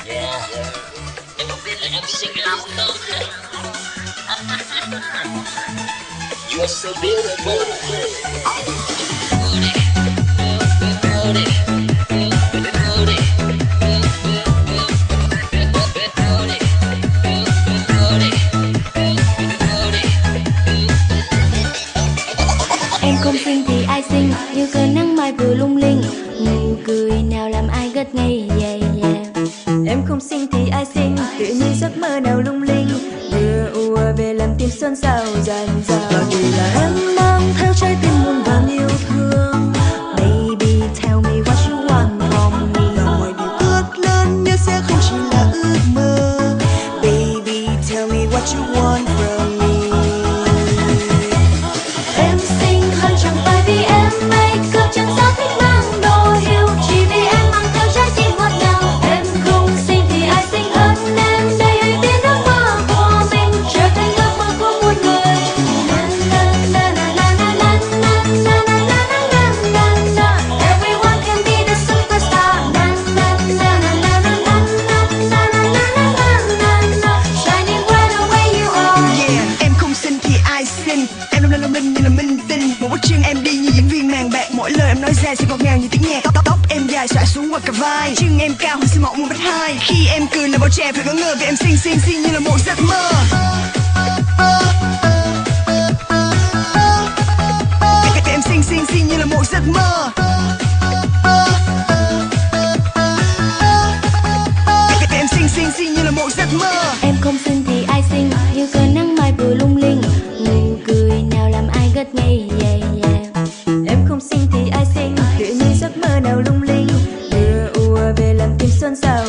Yeah. Em không biết là em xinh lắm đâu. You are so beautiful. Em không xinh thì ai xinh, như cơn nắng mai vừa lung linh, nụ cười nào làm ai ngất ngây. Yeah, yeah. Em không xinh thì ai xinh, tự nhiên giấc mơ nào lung linh, vừa ùa về làm tim xôn xao dần dần. Và vì là em mang theo trái tim muôn vàn yêu thương. Baby tell me what you want from me. Và mọi điều ước lớn nhất sẽ không chỉ là ước mơ. Baby tell me what you want from me. Em xinh hơn chẳng phải vì em make up, chẳng sao thích mang đồ hiệu, chỉ vì em mang theo trái tim ngọt ngào. Em không xinh thì ai xinh hơn em, đây hãy biến ước mơ của mình trở thành ước mơ của muôn người. Na na na na na na na na na na na na na. Everyone can be the superstar. Na na na na na na na na na na na na. Shining bright the way you are. Yeah, em không xinh thì ai xinh. Em long linh như là minh tinh. Một bước chân em đi như diễn viên màn bạc. Mỗi lời em nói ra sẽ ngọt ngào như tiếng nhạc. Tóc em dài xõa xuống qua cả vai. Chân em cao hơn xi mỏng 1m2. Khi em cười là bao trẻ phải ngỡ ngơ vì em xinh như là một giấc mơ. Vì em xinh như là một giấc mơ. Vì em xinh như là một giấc mơ. Em không xinh thì ai xinh, như cơn nắng mai vừa lung linh, nụ cười nào làm ai ngất ngây. Yeah, yeah. Em không xinh thì ai xinh, tự nhiên giấc mơ nào lung linh, vừa ùa về làm tim xôn xao